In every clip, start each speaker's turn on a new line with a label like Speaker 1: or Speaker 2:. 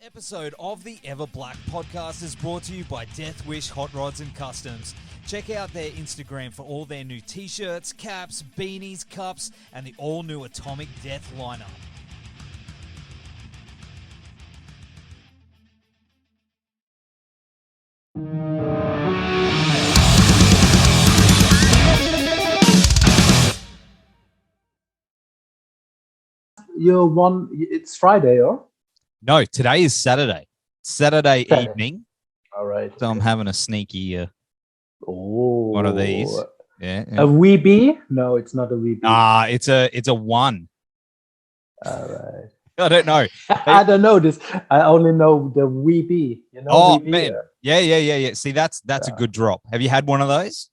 Speaker 1: Episode of the Everblack Podcast is brought to you by Death Wish Hot Rods and Customs. Check out their Instagram for all their new t-shirts, caps, beanies, cups, and the all-new Atomic Death lineup.
Speaker 2: It's Friday, or?
Speaker 1: No, today is Saturday. Saturday evening.
Speaker 2: All right.
Speaker 1: So I'm having a sneaky one of these. Yeah.
Speaker 2: A weebie? No, it's not a weebie.
Speaker 1: It's a one.
Speaker 2: All right.
Speaker 1: I don't know.
Speaker 2: I don't know this. I only know the weebie. You know, weebie?
Speaker 1: Man. Yeah. See, that's a good drop. Have you had one of those?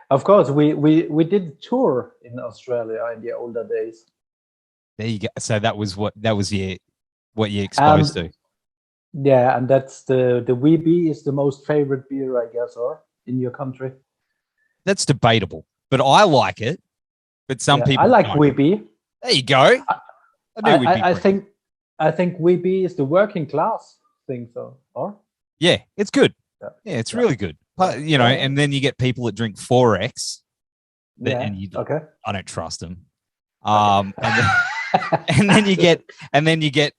Speaker 2: Of course, we did a tour in Australia in the older days.
Speaker 1: There you go. So that was what you exposed to.
Speaker 2: Yeah, and that's the weebie is the most favorite beer, I guess, or in your country.
Speaker 1: That's debatable, but I like it. But some people
Speaker 2: I like
Speaker 1: don't.
Speaker 2: weebie.
Speaker 1: There you go.
Speaker 2: I think weebie is the working class thing, so or
Speaker 1: yeah, it's good. Yeah, it's really good. But, you know, and then you get people that drink 4X. And I don't trust them. And then you get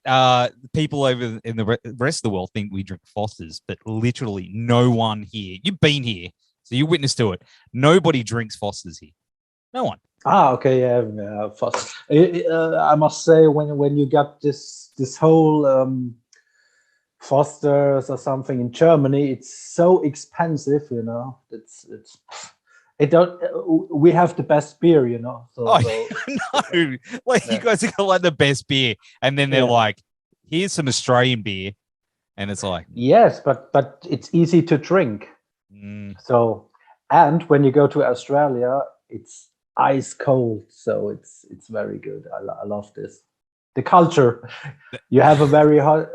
Speaker 1: people over in the rest of the world think we drink Fosters, but literally no one here. You've been here, so you witness to it. Nobody drinks Fosters here. No one.
Speaker 2: Okay, yeah. Foster. I must say, when you got this whole Fosters or something in Germany, it's so expensive. You know, we have the best beer, you know.
Speaker 1: No, you guys have got like the best beer, and then they're like, "Here's some Australian beer," and it's like,
Speaker 2: yes, but it's easy to drink. So, and when you go to Australia, it's ice cold, so it's very good. I love this. The culture, you have a very hot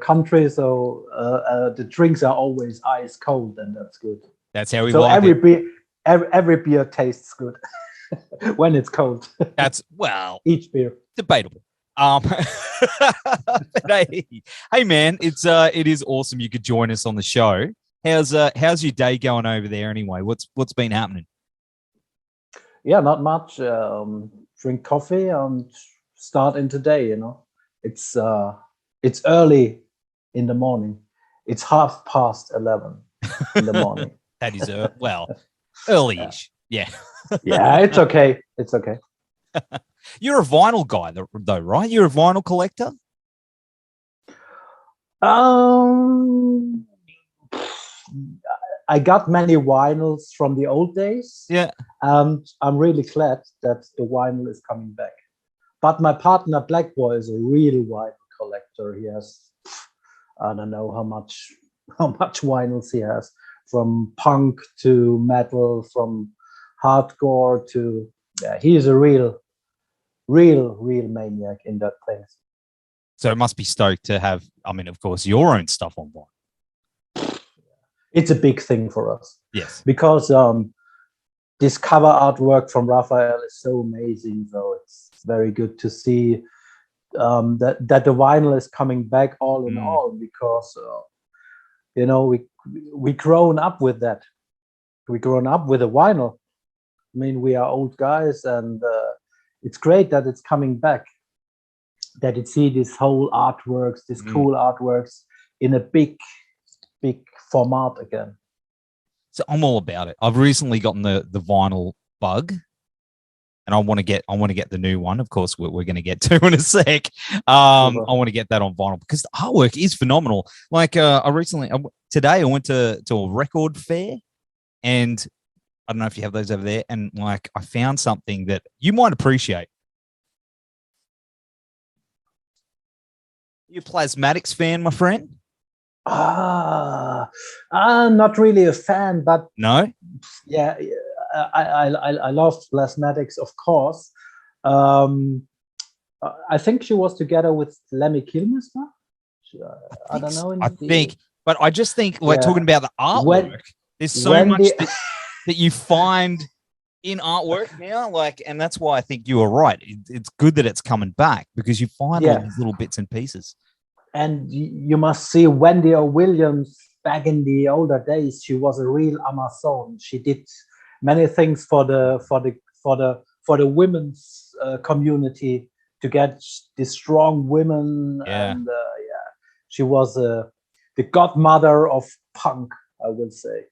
Speaker 2: country, so the drinks are always ice cold, and that's good.
Speaker 1: That's how we like it.
Speaker 2: Every beer tastes good when it's cold.
Speaker 1: That's
Speaker 2: each beer
Speaker 1: debatable. Hey man, it is awesome you could join us on the show. How's your day going over there anyway? What's been happening?
Speaker 2: Yeah, not much. Drink coffee and start in today. You know, it's early in the morning. It's 11:30 in the morning.
Speaker 1: That is early-ish. Yeah.
Speaker 2: Yeah, it's okay. It's okay.
Speaker 1: You're a vinyl guy, though, right? You're a vinyl collector.
Speaker 2: I got many vinyls from the old days.
Speaker 1: Yeah.
Speaker 2: And I'm really glad that the vinyl is coming back. But my partner Blackwar is a real vinyl collector. He has, I don't know how much vinyls he has. From punk to metal, from hardcore to he is a real maniac in that place.
Speaker 1: So it must be stoked to have, I mean, of course, your own stuff on vinyl.
Speaker 2: It's a big thing for us.
Speaker 1: Yes.
Speaker 2: Because this cover artwork from Raphael is so amazing. So it's very good to see that the vinyl is coming back all in all, because you know, we grown up with that. We grown up with a vinyl. I mean, we are old guys, and it's great that it's coming back. That you see this whole artworks, this cool artworks in a big format again.
Speaker 1: So I'm all about it. I've recently gotten the vinyl bug, and I want to get the new one. Of course, we're going to get to in a sec. I want to get that on vinyl because the artwork is phenomenal. Like today I went to a record fair, and I don't know if you have those over there, and like I found something that you might appreciate. You a Plasmatics fan, my friend?
Speaker 2: I'm not really a fan, but
Speaker 1: no.
Speaker 2: Yeah, I love Plasmatics, of course. I think she was together with Lemmy Kilmister. I don't know.
Speaker 1: But I just think, talking about the artwork, there's so much that you find in artwork now, like, and that's why I think you were right. It's good that it's coming back because you find all these little bits and pieces.
Speaker 2: And you must see Wendy O. Williams back in the older days. She was a real Amazon. She did many things for the women's community to get the strong women. And she was the godmother of punk, I will say.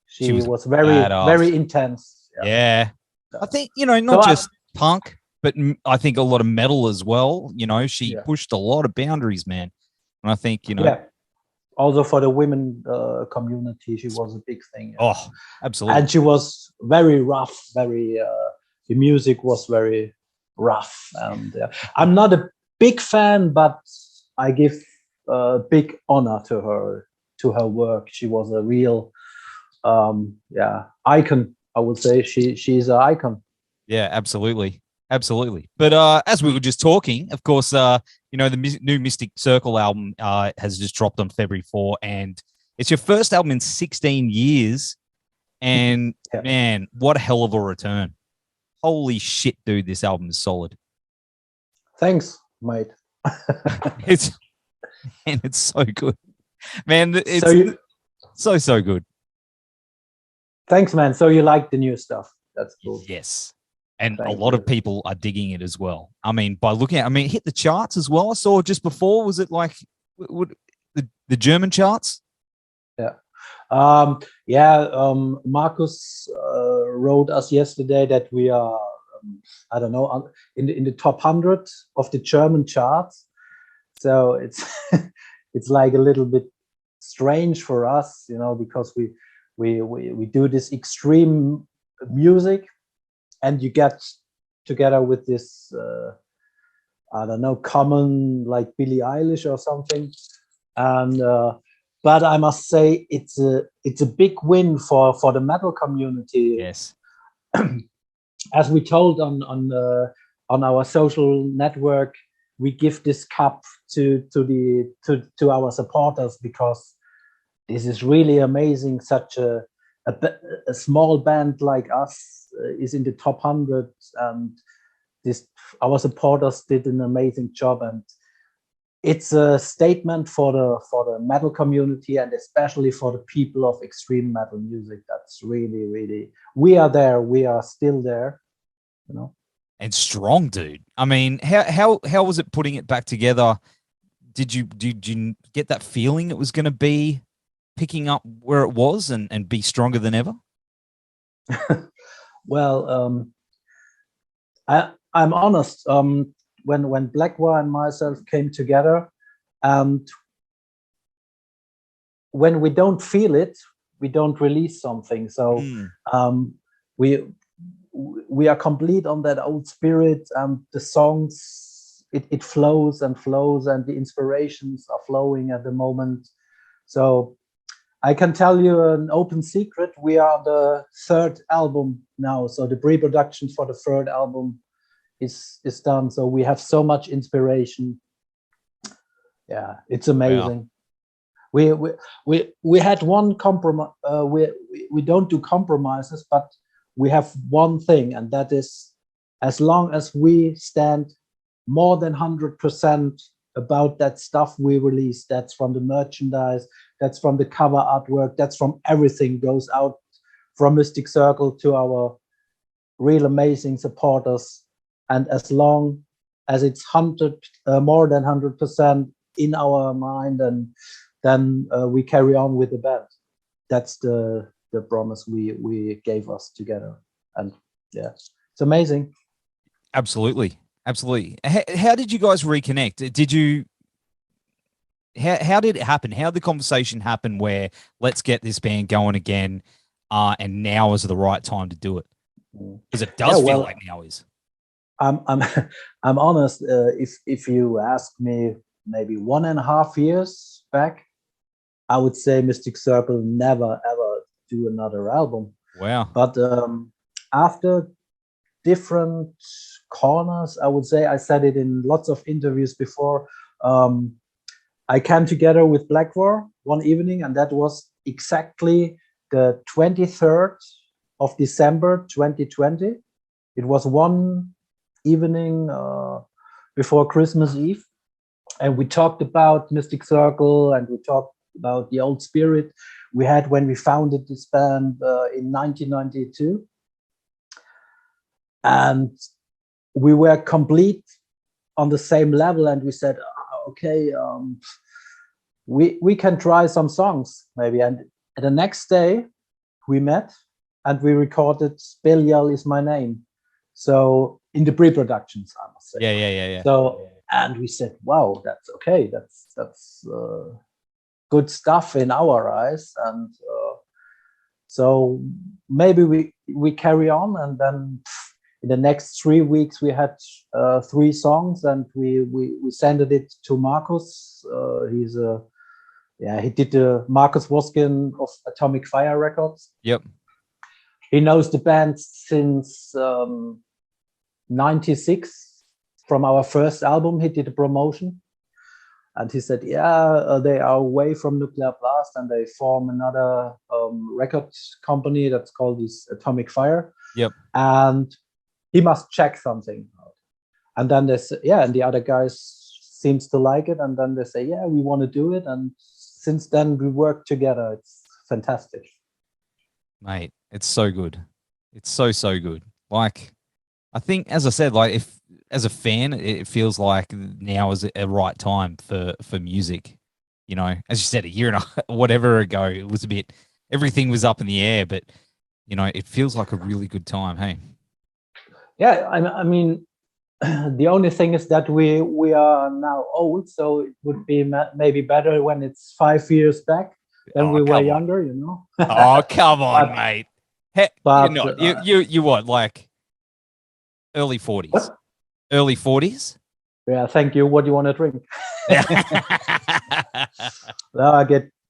Speaker 2: She was very intense.
Speaker 1: Yeah. I think, not just punk, but I think a lot of metal as well. She pushed a lot of boundaries, man. And I think,
Speaker 2: also for the women community, she was a big thing.
Speaker 1: Oh, absolutely.
Speaker 2: And she was very rough, the music was very rough. And I'm not a big fan, but I give big honor to her work. She was a real icon. I would say she's an icon.
Speaker 1: Yeah, absolutely. But as we were just talking, of course, the new Mystic Circle album has just dropped on February 4, and it's your first album in 16 years. And man, what a hell of a return! Holy shit, dude, this album is solid.
Speaker 2: Thanks, mate.
Speaker 1: It's so good, man. It's so good.
Speaker 2: Thanks, man. So you like the new stuff? That's cool.
Speaker 1: Yes. And a lot of people are digging it as well. I mean, by looking at, it hit the charts as well. I saw just before, was it like the German charts?
Speaker 2: Yeah. Marcus wrote us yesterday that we are, I don't know, in the top 100 of the German charts. So it's it's like a little bit strange for us, because we do this extreme music, and you get together with this I don't know, common like Billie Eilish or something. And but I must say it's a big win for the metal community.
Speaker 1: Yes.
Speaker 2: As we told on our social network, we give this cup to our supporters, because this is really amazing. Such a small band like us is in the top 100, and our supporters did an amazing job, and it's a statement for the metal community, and especially for the people of extreme metal music. That's really, really, we are there. We are still there,
Speaker 1: And strong, dude. I mean, how was it putting it back together? Did you get that feeling it was going to be picking up where it was and be stronger than ever?
Speaker 2: Well, I'm honest. When Blackwar and myself came together, and when we don't feel it, we don't release something. So we are complete on that old spirit, and the songs, it flows and flows, and the inspirations are flowing at the moment. So I can tell you an open secret: we are the third album now. So the pre-production for the third album is done. So we have so much inspiration. Yeah, it's amazing. Wow. We had one compromise. We don't do compromises, but we have one thing, and that is, as long as we stand more than 100% about that stuff we release, that's from the merchandise, that's from the cover artwork, that's from everything, goes out from Mystic Circle to our real amazing supporters. And as long as it's more than 100% in our mind, and then we carry on with the band. That's the promise we gave us together. And yeah, it's amazing.
Speaker 1: Absolutely. How did you guys reconnect? Did you? How did it happen? How did the conversation happen where let's get this band going again, and now is the right time to do it? Because it does feel like now is.
Speaker 2: I'm honest. If you ask me, maybe 1.5 years back, I would say Mystic Circle never ever do another album.
Speaker 1: Wow.
Speaker 2: But after different corners, I would say, I said it in lots of interviews before, I came together with Blackwar one evening, and that was exactly the 23rd of December 2020. It was one evening before Christmas Eve, and we talked about Mystic Circle, and we talked about the old spirit we had when we founded this band in 1992. And we were complete on the same level, and we said, okay, we can try some songs maybe. And the next day we met and we recorded Belial Is My Name. So in the pre-productions, I must say.
Speaker 1: Yeah.
Speaker 2: So, and we said, wow, that's okay. That's good stuff in our eyes. And so maybe we carry on. And then in the next 3 weeks, we had 3 songs, and we sent it to Markus. He did the Markus Woskin of Atomic Fire Records.
Speaker 1: Yep.
Speaker 2: He knows the band since 96 from our first album. He did a promotion, and he said, they are away from Nuclear Blast, and they form another record company that's called this Atomic Fire.
Speaker 1: Yep.
Speaker 2: And he must check something out. And then they say, and the other guys seems to like it, and then they say, we want to do it. And since then we work together. It's fantastic,
Speaker 1: mate. It's so good. It's so good. Like, I think, as I said, like, if as a fan, it feels like now is a right time for music. You know, as you said, a year and whatever ago, it was a bit, everything was up in the air, but you know, it feels like a really good time. Hey.
Speaker 2: Yeah, I mean, the only thing is that we are now old, so it would be maybe better when it's 5 years back than we were younger, you know.
Speaker 1: Oh, come on, mate.
Speaker 2: But
Speaker 1: you what, like early 40s? What? Early 40s?
Speaker 2: Yeah, thank you. What do you want to drink? Well,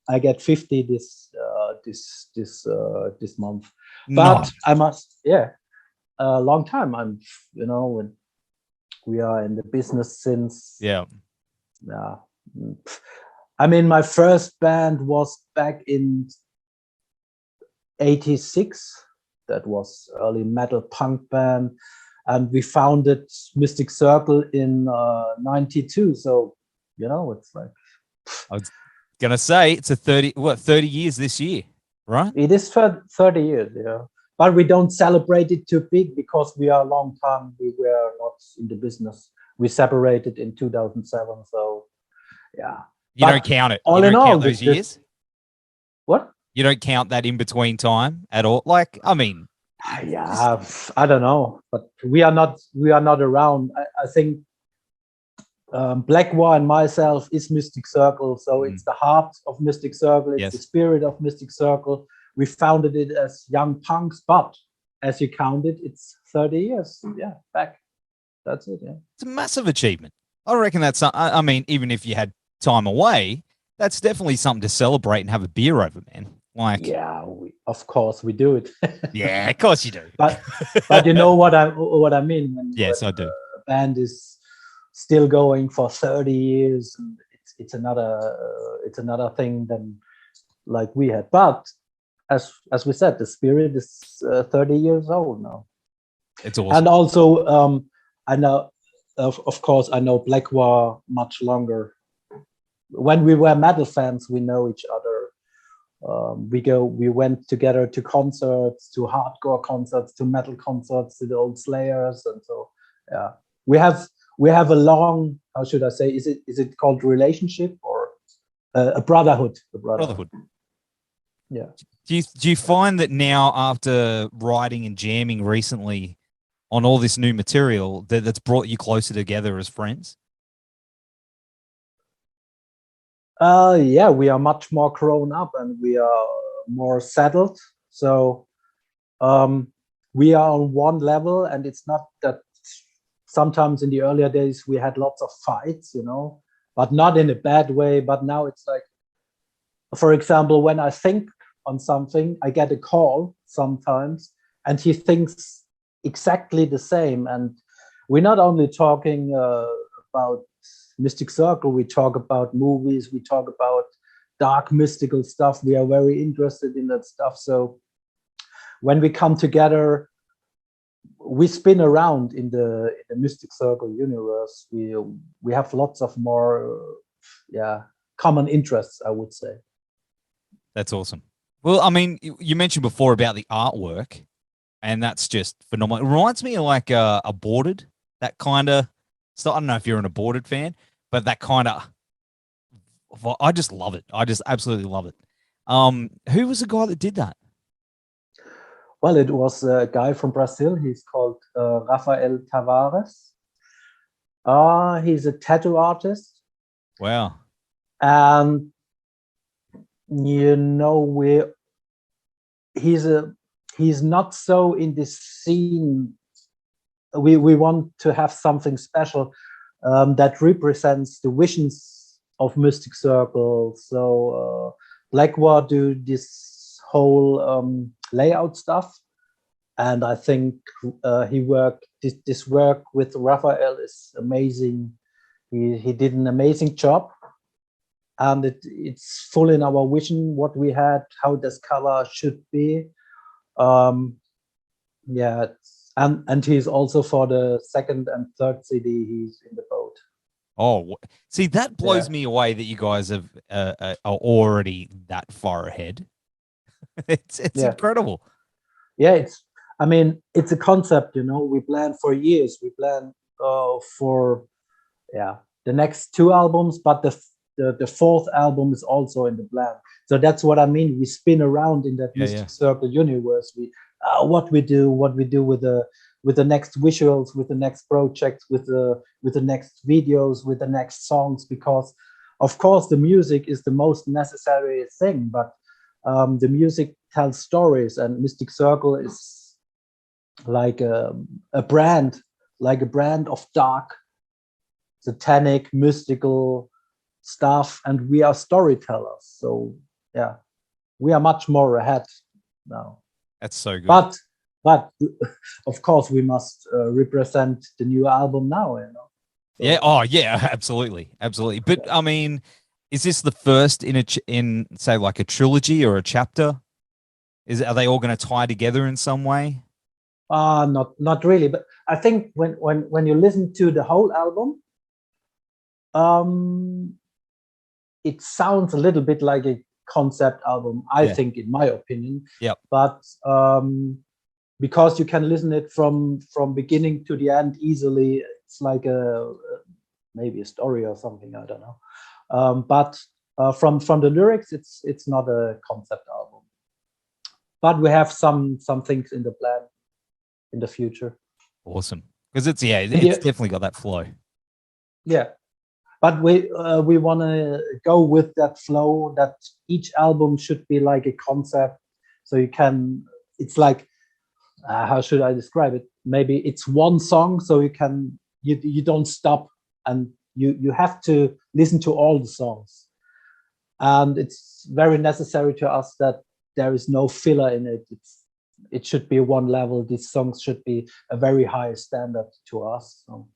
Speaker 2: I get 50 this month, but I must, a long time. I'm, you know, when we are in the business since, I mean, my first band was back in 86. That was early metal punk band, and we founded Mystic Circle in 92. So, you know, it's like,
Speaker 1: I was gonna say it's a 30 years this year, right?
Speaker 2: It is 30 years, but we don't celebrate it too big because we are a long time. We were not in the business. We separated in 2007. So,
Speaker 1: you don't count it.
Speaker 2: All in all,
Speaker 1: those years.
Speaker 2: What?
Speaker 1: You don't count that in between time at all. Like, I mean,
Speaker 2: I don't know, but we are not around. I think Blackwar and myself is Mystic Circle, so it's the heart of Mystic Circle. It's the spirit of Mystic Circle. We founded it as young punks, but as you count it, it's 30 years. Yeah, back. That's it. Yeah,
Speaker 1: it's a massive achievement. I reckon that's. I mean, even if you had time away, that's definitely something to celebrate and have a beer over, man. Like,
Speaker 2: of course we do it.
Speaker 1: Yeah, of course you do.
Speaker 2: But you know what I mean.
Speaker 1: Yes, I do.
Speaker 2: A band is still going for 30 years, and it's another thing than like we had. But as we said, the spirit is 30 years old now.
Speaker 1: It's awesome.
Speaker 2: And also, I know, of course, I know Blackwar much longer. When we were metal fans, we know each other. We went together to concerts, to hardcore concerts, to metal concerts, to the old Slayers, and so we have a long, how should I say, is it called relationship or a brotherhood?
Speaker 1: Brotherhood.
Speaker 2: Yeah.
Speaker 1: Do you find that now, after writing and jamming recently on all this new material, that's brought you closer together as friends?
Speaker 2: We are much more grown up and we are more settled. So we are on one level, and it's not that sometimes in the earlier days we had lots of fights, you know, but not in a bad way. But now it's like, for example, when I think on something, I get a call sometimes and he thinks exactly the same. And we're not only talking about Mystic Circle, we talk about movies, we talk about dark mystical stuff. We are very interested in that stuff. So when we come together, we spin around in the Mystic Circle universe. We have lots of more common interests, I would say.
Speaker 1: That's awesome. Well, I mean, you mentioned before about the artwork, and that's just phenomenal. It reminds me of like a Aborted, that kind of stuff. I don't know if you're an Aborted fan, but that kind of, I just love it. I just absolutely love it. Who was the guy that did that?
Speaker 2: Well, it was a guy from Brazil. He's called Rafael Tavares. He's a tattoo artist.
Speaker 1: Wow.
Speaker 2: And you know, he's not so in this scene. We want to have something special that represents the visions of Mystic Circle. So Blackwar do this whole layout stuff, and I think this work with Raphael is amazing. He did an amazing job, and it's full in our vision, what we had, how this cover should be. And he's also for the second and third CD, he's in the boat.
Speaker 1: Oh, see, that blows me away that you guys have are already that far ahead. It's incredible.
Speaker 2: Yeah, it's a concept, you know. We plan for years. We plan for the next 2 albums, but the fourth album is also in the plan. So that's what I mean. We spin around in that Mystic Circle universe. We what we do with the next visuals, with the next projects, with the next videos, with the next songs, because of course the music is the most necessary thing, but the music tells stories, and Mystic Circle is like a brand of dark, satanic, mystical stuff, and we are storytellers. So yeah, we are much more ahead now.
Speaker 1: That's so good.
Speaker 2: But of course we must represent the new album now, you know. So,
Speaker 1: yeah. Oh yeah, absolutely. But I mean, is this the first in say like a trilogy or a chapter? Are they all going to tie together in some way?
Speaker 2: Not really, but I think when you listen to the whole album, it sounds a little bit like a concept album, I think, in my opinion.
Speaker 1: Yep.
Speaker 2: But because you can listen it from beginning to the end easily, it's like maybe a story or something, I don't know. But from the lyrics, it's not a concept album. But we have some things in the plan in the future.
Speaker 1: Awesome, because it's definitely got that flow.
Speaker 2: Yeah, but we want to go with that flow, that each album should be like a concept. So it's like, how should I describe it? Maybe it's one song, so you don't stop, and you have to listen to all the songs. And it's very necessary to us that there is no filler in it. It should be one level. These songs should be a very high standard to us. So.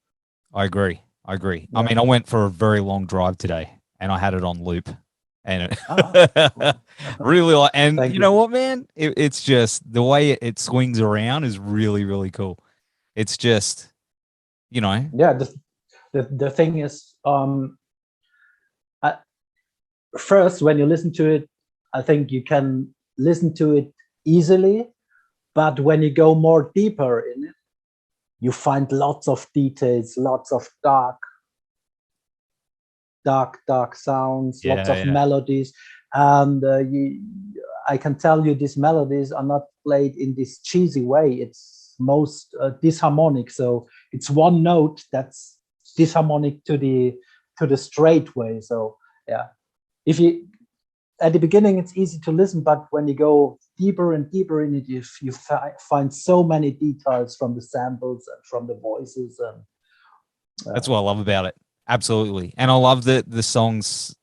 Speaker 2: I
Speaker 1: agree. Yeah. I mean, I went for a very long drive today, and I had it on loop, and it really like. And you know what, man? It's just the way it swings around is really, really cool. It's just, you know.
Speaker 2: Yeah. The thing is, first when you listen to it, I think you can listen to it easily, but when you go more deeper in it, you find lots of details, lots of dark sounds, lots of melodies, and I can tell you these melodies are not played in this cheesy way. It's most disharmonic, so it's one note that's disharmonic to the straight way. So yeah, if you at the beginning it's easy to listen, but when you go deeper and deeper in it, you find so many details from the samples and from the voices, and
Speaker 1: that's what I love about it. Absolutely. And I love that the songs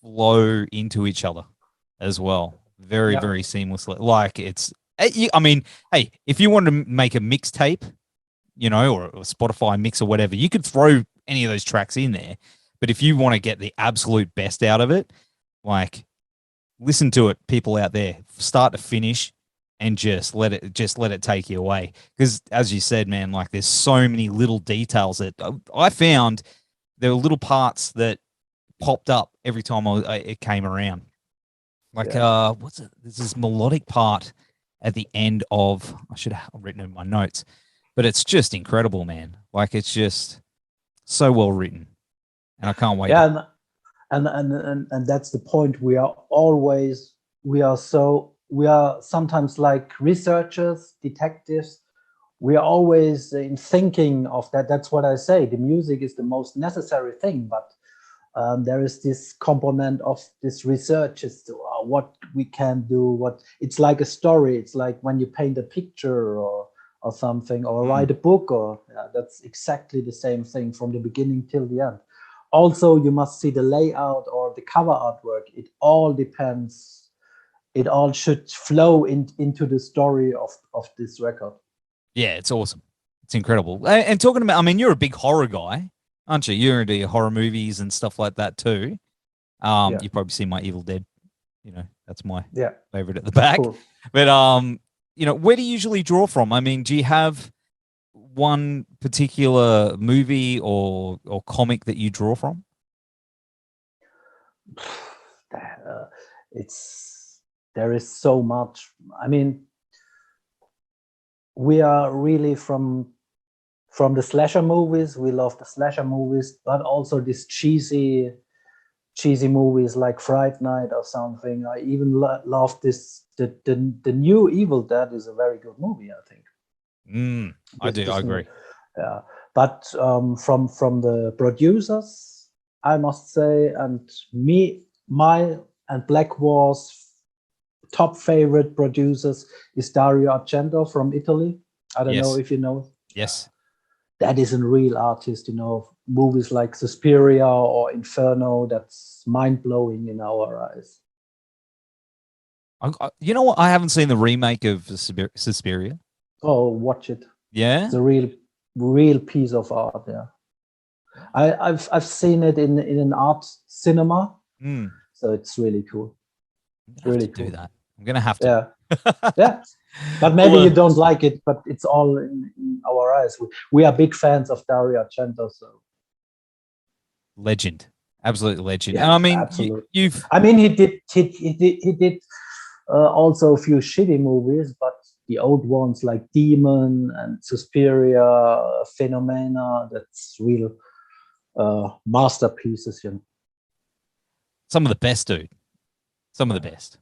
Speaker 1: flow into each other as well, very seamlessly. Like I mean, hey, if you want to make a mixtape, you know, or a Spotify mix or whatever, you could throw any of those tracks in there, but if you want to get the absolute best out of it, like, listen to it, people out there, start to finish, and just let it take you away. Because as you said, man, like there's so many little details that I found there were little parts that popped up every time it came around. Like, what's it? There's this melodic part at the end of, I should have written it in my notes, but it's just incredible, man. Like, it's just so well written, and I can't wait.
Speaker 2: Yeah, and that's the point. We are sometimes like researchers, detectives. We are always in thinking of that. That's what I say. The music is the most necessary thing, but there is this component of this research as to what we can do. What it's like a story. It's like when you paint a picture or something, or write a book, or that's exactly the same thing from the beginning till the end. Also, you must see the layout or the cover artwork. It all depends. It all should flow into the story of this record.
Speaker 1: Yeah, it's awesome. It's incredible. And talking about, I mean, you're a big horror guy, aren't you? You're into horror movies and stuff like that too. You've probably seen my Evil Dead. You know, that's my favorite at the back. Cool. But you know, where do you usually draw from? I mean, do you have one particular movie or comic that you draw from?
Speaker 2: There is so much. I mean, we are really from the slasher movies. We love the slasher movies, but also these cheesy movies like Fright Night or something. I even love this. The new Evil Dead is a very good movie, I think.
Speaker 1: I agree.
Speaker 2: Yeah, but from the producers, I must say, and my and Blackwar's top favorite producers is Dario Argento from Italy. I don't know if you know.
Speaker 1: Yes.
Speaker 2: That is a real artist, you know, movies like Suspiria or Inferno, that's mind-blowing in our eyes.
Speaker 1: You know what? I haven't seen the remake of Suspiria.
Speaker 2: Oh, watch it.
Speaker 1: Yeah?
Speaker 2: It's a real piece of art, yeah. I've seen it in an art cinema, so it's really cool.
Speaker 1: Really cool. Do that. I'm gonna have to.
Speaker 2: Yeah. But maybe you don't like it, but it's all in our eyes. We are big fans of Dario Argento, so
Speaker 1: legend, absolute legend.
Speaker 2: Yeah,
Speaker 1: I mean,
Speaker 2: you've. I mean, he did also a few shitty movies, but the old ones like Demon and Suspiria, Phenomena, that's real masterpieces, you know.
Speaker 1: Some of the best, dude. Some of the best.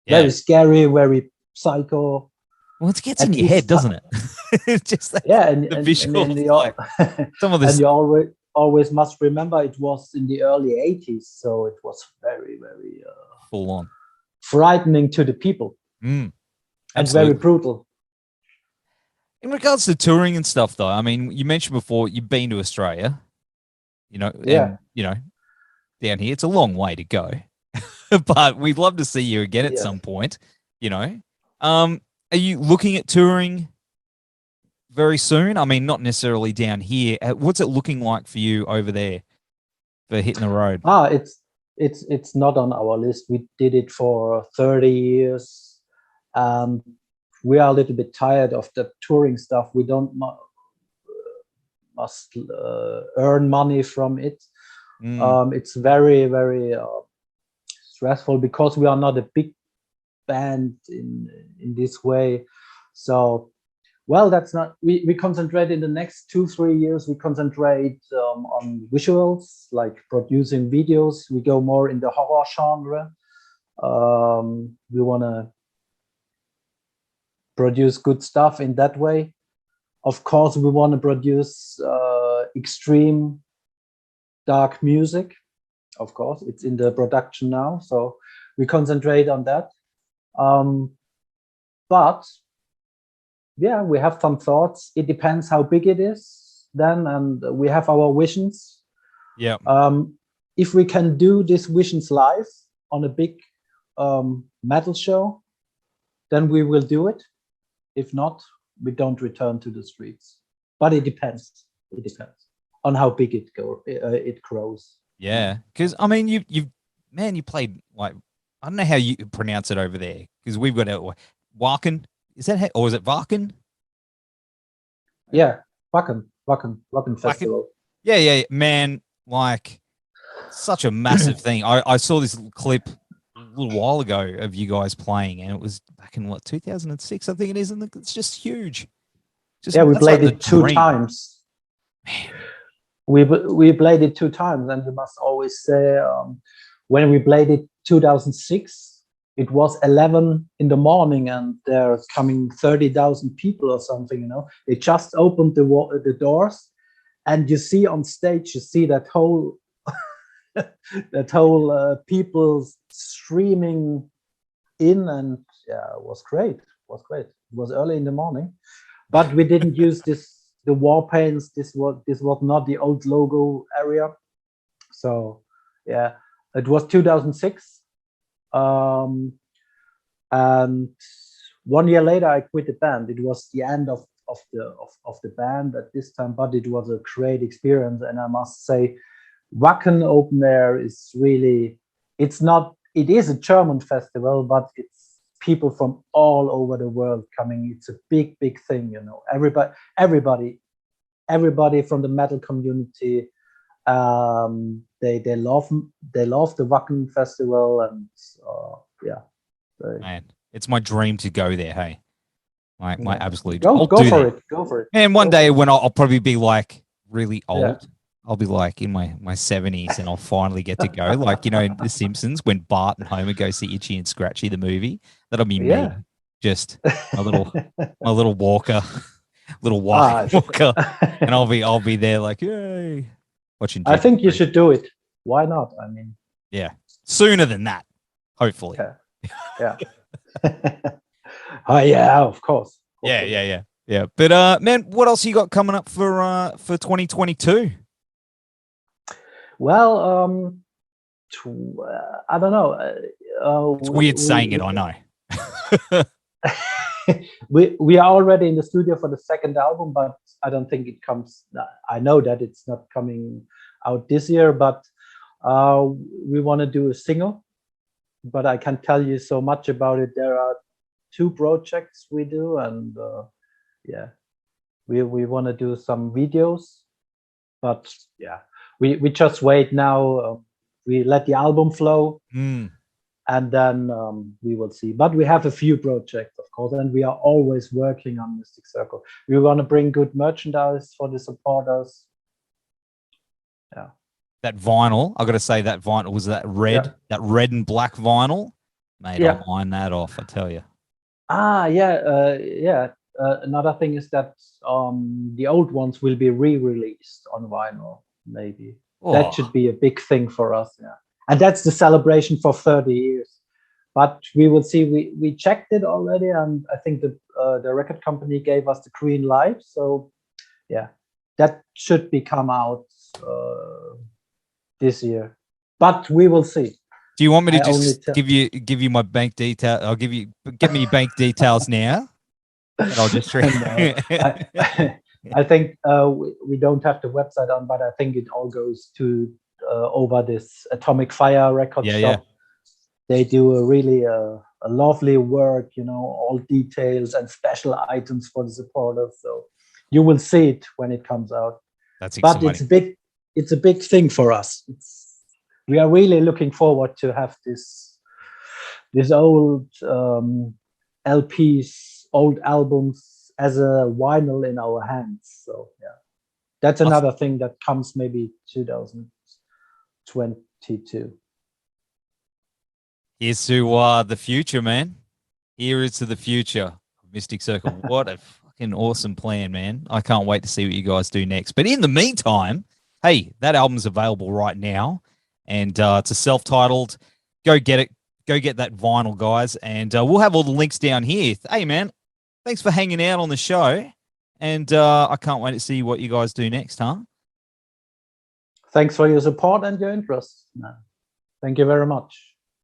Speaker 1: Yeah.
Speaker 2: Very scary, very psycho.
Speaker 1: Well, it gets in your head, doesn't it? It's just that, the visual. Some of this.
Speaker 2: And you always must remember it was in the early 80s, so it was very, very
Speaker 1: full on,
Speaker 2: frightening to the people, and very brutal.
Speaker 1: In regards to touring and stuff, though, I mean, you mentioned before you've been to Australia, you know, and, you know, down here it's a long way to go, but we'd love to see you again at some point. You know, are you looking at touring very soon? I mean, not necessarily down here. What's it looking like for you over there for hitting the road?
Speaker 2: It's not on our list. We did it for 30 years. We are a little bit tired of the touring stuff. We don't must earn money from it. It's very, very stressful because we are not a big band in this way. So, well, that's not. We concentrate in the next 2-3 years. We concentrate on visuals, like producing videos. We go more in the horror genre. We want to produce good stuff in that way. Of course, we want to produce extreme dark music. Of course, it's in the production now, so we concentrate on that. But yeah, we have some thoughts. It depends how big it is then, and we have our visions.
Speaker 1: Yeah.
Speaker 2: If we can do these visions live on a big metal show, then we will do it. If not, we don't return to the streets. But it depends. It depends on how big it grows.
Speaker 1: Yeah, because I mean, you played, like, I don't know how you pronounce it over there, because we've got Wacken. Is that or is it Wacken?
Speaker 2: Yeah, Wacken Festival.
Speaker 1: Yeah, man. Like such a massive thing. I saw this little clip a little while ago of you guys playing, and it was back in 2006, I think it is, and it's just huge.
Speaker 2: Yeah, we played it 2 times.
Speaker 1: Man.
Speaker 2: We played it 2 times, and you must always say when we played it 2006. It was 11 in the morning, and there's coming 30,000 people or something. You know, they just opened the doors, and you see on stage, you see that whole people streaming in, and yeah, it was great. It was early in the morning, but we didn't use the war paints. This was not the old logo area, so yeah, it was 2006. And 1 year later, I quit the band. It was the end of the band at this time, but it was a great experience. And I must say, Wacken Open Air is really, it is a German festival, but it's people from all over the world coming. It's a big thing, you know. Everybody from the metal community, they love the Wacken Festival, and yeah.
Speaker 1: Man, it's my dream to go there. Hey, my absolute
Speaker 2: go for it.
Speaker 1: And one day when I'll probably be like really old, I'll be like in my 70s, and I'll finally get to go. Like, you know, in The Simpsons when Bart and Homer go see Itchy and Scratchy the movie. That'll be me, just a little walker, little walker, and I'll be there like, yay, watching.
Speaker 2: I think you should do it. Why not? I mean,
Speaker 1: yeah, sooner than that, hopefully.
Speaker 2: Yeah. Oh yeah, of course.
Speaker 1: Yeah. But man, what else you got coming up for 2022?
Speaker 2: Well, I don't know.
Speaker 1: It's weird saying it, I know.
Speaker 2: we are already in the studio for the 2nd album, but I don't think it comes. I know that it's not coming out this year, but we want to do a single. But I can't tell you so much about it. There are 2 projects we do, and yeah, we want to do some videos, but yeah, we just wait now. We let the album flow, and then we will see. But we have a few projects, of course, and we are always working on Mystic Circle. We want to bring good merchandise for the supporters. Yeah.
Speaker 1: That vinyl, I got to say, that vinyl was that red and black vinyl. Mate, I'll line that off, I tell you.
Speaker 2: Another thing is that the old ones will be re-released on vinyl, maybe. Oh. That should be a big thing for us, yeah. And that's the celebration for 30 years. But we will see. We checked it already, and I think the record company gave us the green light. So, yeah, that should be come out this year, but we will see.
Speaker 1: Do you want me to just give you my bank detail? I'll get me your bank details now, and I'll just
Speaker 2: I think we don't have the website on, but I think it all goes to over this Atomic Fire record shop. Yeah. They do a really a lovely work, you know, all details and special items for the supporters. So you will see it when it comes out.
Speaker 1: That's exciting.
Speaker 2: But it's a big thing for us. We are really looking forward to have this old LPs, old albums as a vinyl in our hands. So yeah, that's another thing that comes maybe 2022.
Speaker 1: Here's to the future, man. Here is to the future of Mystic Circle. What a fucking awesome plan, man. I can't wait to see what you guys do next. But in the meantime, hey, that album's available right now, and it's a self-titled. Go get it. Go get that vinyl, guys. And we'll have all the links down here. Hey, man, thanks for hanging out on the show. And I can't wait to see what you guys do next, huh?
Speaker 2: Thanks for your support and your interest. Thank you very much.